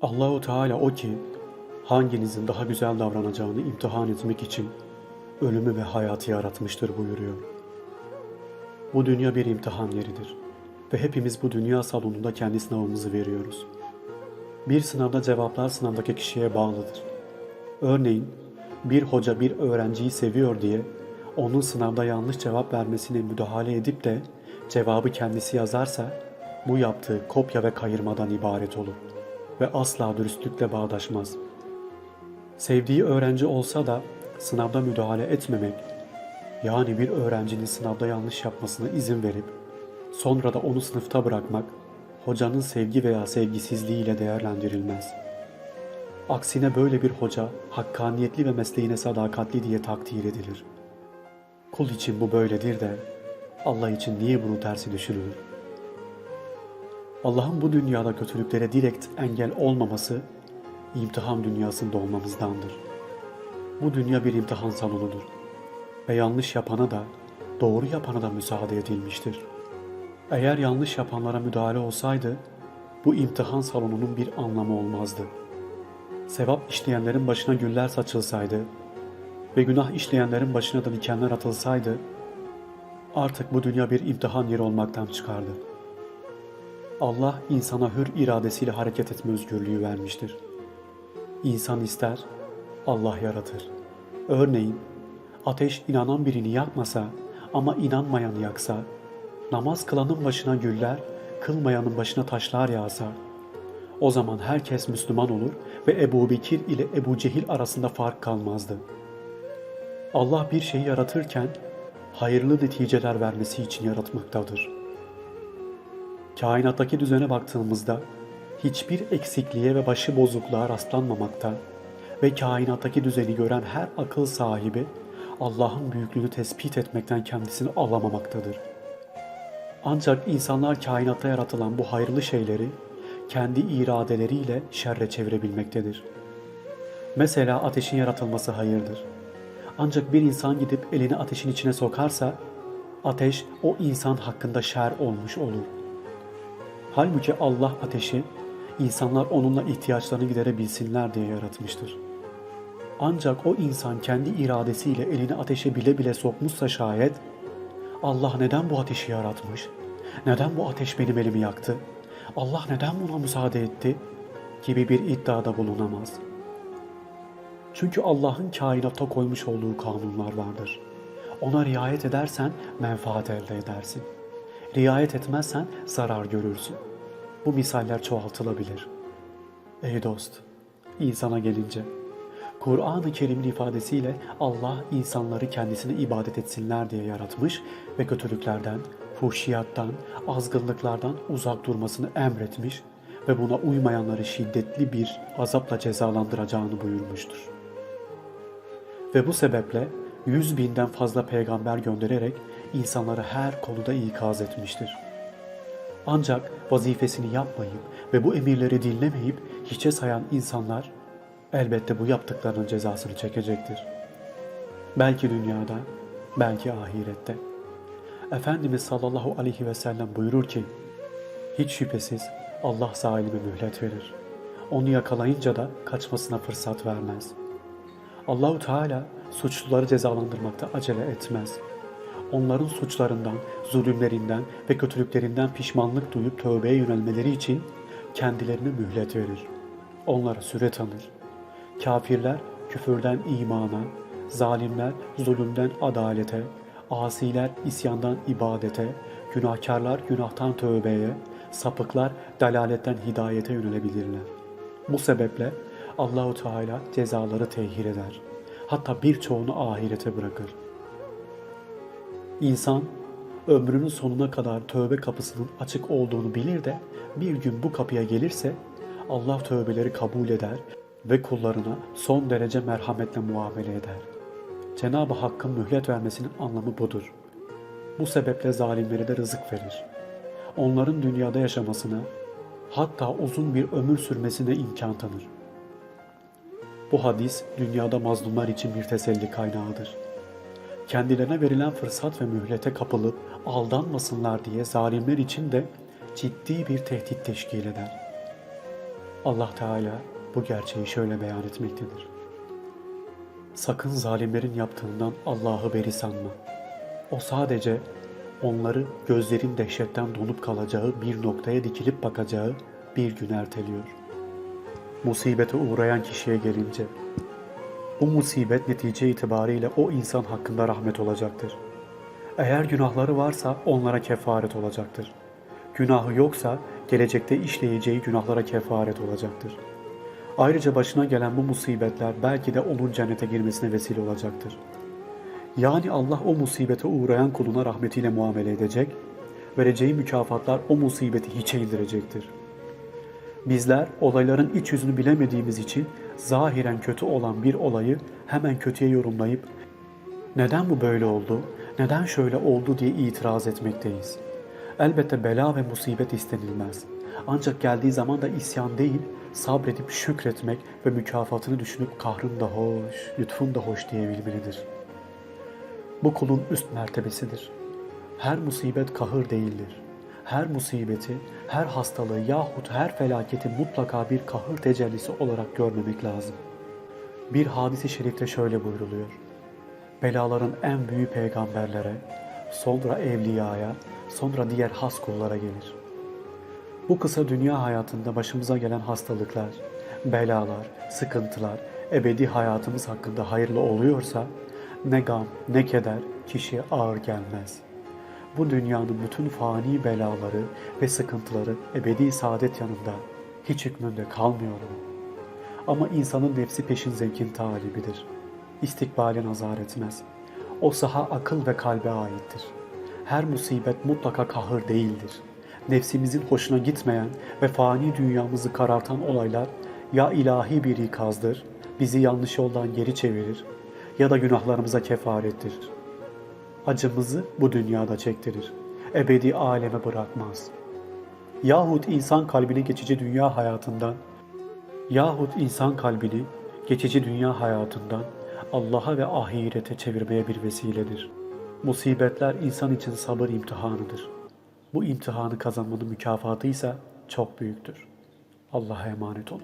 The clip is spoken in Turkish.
Allahu Teala o ki hanginizin daha güzel davranacağını imtihan etmek için ölümü ve hayatı yaratmıştır buyuruyor. Bu dünya bir imtihan yeridir ve hepimiz bu dünya salonunda kendi sınavımızı veriyoruz. Bir sınavda cevaplar sınavdaki kişiye bağlıdır. Örneğin bir hoca bir öğrenciyi seviyor diye onun sınavda yanlış cevap vermesine müdahale edip de cevabı kendisi yazarsa bu yaptığı kopya ve kayırmadan ibaret olur ve asla dürüstlükle bağdaşmaz. Sevdiği öğrenci olsa da sınavda müdahale etmemek, yani bir öğrencinin sınavda yanlış yapmasına izin verip sonra da onu sınıfta bırakmak, hocanın sevgi veya sevgisizliğiyle değerlendirilmez. Aksine böyle bir hoca hakkaniyetli ve mesleğine sadakatli diye takdir edilir. Kul için bu böyledir de Allah için niye bunun tersi düşünülür? Allah'ın bu dünyada kötülüklere direkt engel olmaması, imtihan dünyasında olmamızdandır. Bu dünya bir imtihan salonudur ve yanlış yapana da, doğru yapana da müsaade edilmiştir. Eğer yanlış yapanlara müdahale olsaydı, bu imtihan salonunun bir anlamı olmazdı. Sevap işleyenlerin başına güller saçılsaydı ve günah işleyenlerin başına da dikenler atılsaydı, artık bu dünya bir imtihan yeri olmaktan çıkardı. Allah insana hür iradesiyle hareket etme özgürlüğü vermiştir. İnsan ister, Allah yaratır. Örneğin, ateş inanan birini yakmasa ama inanmayanı yaksa, namaz kılanın başına güller, kılmayanın başına taşlar yağsa, o zaman herkes Müslüman olur ve Ebu Bekir ile Ebu Cehil arasında fark kalmazdı. Allah bir şeyi yaratırken hayırlı neticeler vermesi için yaratmaktadır. Kainattaki düzene baktığımızda hiçbir eksikliğe ve başıbozukluğa rastlanmamakta ve kainattaki düzeni gören her akıl sahibi Allah'ın büyüklüğünü tespit etmekten kendisini alamamaktadır. Ancak insanlar kainatta yaratılan bu hayırlı şeyleri kendi iradeleriyle şerre çevirebilmektedir. Mesela ateşin yaratılması hayırdır. Ancak bir insan gidip elini ateşin içine sokarsa ateş o insan hakkında şer olmuş olur. Halbuki Allah ateşi insanlar onunla ihtiyaçlarını giderebilsinler diye yaratmıştır. Ancak o insan kendi iradesiyle elini ateşe bile bile sokmuşsa şayet, Allah neden bu ateşi yaratmış? Neden bu ateş benim elimi yaktı? Allah neden buna müsaade etti? Gibi bir iddiada bulunamaz. Çünkü Allah'ın kainatta koymuş olduğu kanunlar vardır. Ona riayet edersen menfaat elde edersin. Riayet etmezsen zarar görürsün. Bu misaller çoğaltılabilir. Ey dost, insana gelince, Kur'an-ı Kerim'in ifadesiyle Allah insanları kendisine ibadet etsinler diye yaratmış ve kötülüklerden, fuhşiyattan, azgınlıklardan uzak durmasını emretmiş ve buna uymayanları şiddetli bir azapla cezalandıracağını buyurmuştur. Ve bu sebeple 100.000'den fazla peygamber göndererek insanları her konuda ikaz etmiştir. Ancak vazifesini yapmayıp ve bu emirleri dinlemeyip hiçe sayan insanlar elbette bu yaptıklarının cezasını çekecektir. Belki dünyada, belki ahirette. Efendimiz sallallahu aleyhi ve sellem buyurur ki, hiç şüphesiz Allah zalime mühlet verir. Onu yakalayınca da kaçmasına fırsat vermez. Allahu Teala suçluları cezalandırmakta acele etmez. Onların suçlarından, zulümlerinden ve kötülüklerinden pişmanlık duyup tövbeye yönelmeleri için kendilerine mühlet verir. Onlara süre tanır. Kafirler küfürden imana, zalimler zulümden adalete, asiler isyandan ibadete, günahkarlar günahtan tövbeye, sapıklar delaletten hidayete yönelebilirler. Bu sebeple Allahu Teala cezaları tehir eder. Hatta birçoğunu ahirete bırakır. İnsan ömrünün sonuna kadar tövbe kapısının açık olduğunu bilir de bir gün bu kapıya gelirse Allah tövbeleri kabul eder ve kullarına son derece merhametle muamele eder. Cenab-ı Hakk'ın mühlet vermesinin anlamı budur. Bu sebeple zalimlere de rızık verir. Onların dünyada yaşamasına, hatta uzun bir ömür sürmesine imkan tanır. Bu hadis dünyada mazlumlar için bir teselli kaynağıdır. Kendilerine verilen fırsat ve mühlete kapılıp aldanmasınlar diye zalimler için de ciddi bir tehdit teşkil eder. Allah Teala bu gerçeği şöyle beyan etmektedir. Sakın zalimlerin yaptığından Allah'ı beri sanma. O sadece onları gözlerin dehşetten donup kalacağı bir noktaya dikilip bakacağı bir gün erteliyor. Musibete uğrayan kişiye gelince, bu musibet netice itibariyle o insan hakkında rahmet olacaktır. Eğer günahları varsa onlara kefaret olacaktır. Günahı yoksa gelecekte işleyeceği günahlara kefaret olacaktır. Ayrıca başına gelen bu musibetler belki de onun cennete girmesine vesile olacaktır. Yani Allah o musibete uğrayan kuluna rahmetiyle muamele edecek, vereceği mükafatlar o musibeti hiçe indirecektir. Bizler olayların iç yüzünü bilemediğimiz için zahiren kötü olan bir olayı hemen kötüye yorumlayıp neden bu böyle oldu, neden şöyle oldu diye itiraz etmekteyiz. Elbette bela ve musibet istenilmez. Ancak geldiği zaman da isyan değil, sabredip şükretmek ve mükafatını düşünüp kahrın da hoş, lütfun da hoş diyebilmelidir. Bu kulun üst mertebesidir. Her musibet kahır değildir. Her musibeti, her hastalığı yahut her felaketi mutlaka bir kahır tecellisi olarak görmemek lazım. Bir hadis-i şerifte şöyle buyruluyor. Belaların en büyüğü peygamberlere, sonra evliyaya, sonra diğer has kullara gelir. Bu kısa dünya hayatında başımıza gelen hastalıklar, belalar, sıkıntılar, ebedi hayatımız hakkında hayırlı oluyorsa, ne gam, ne keder kişiye ağır gelmez. Bu dünyanın bütün fani belaları ve sıkıntıları ebedi saadet yanında hiç hükmünde kalmıyor mu? Ama insanın nefsi peşin zevkin talibidir. İstikbale nazar etmez. O saha akıl ve kalbe aittir. Her musibet mutlaka kahır değildir. Nefsimizin hoşuna gitmeyen ve fani dünyamızı karartan olaylar ya ilahi bir ikazdır, bizi yanlış yoldan geri çevirir ya da günahlarımıza kefarettir. Acımızı bu dünyada çektirir. Ebedi aleme bırakmaz. Yahut insan kalbini geçici dünya hayatından Allah'a ve ahirete çevirmeye bir vesiledir. Musibetler insan için sabır imtihanıdır. Bu imtihanı kazanmanın mükafatı ise çok büyüktür. Allah'a emanet olun.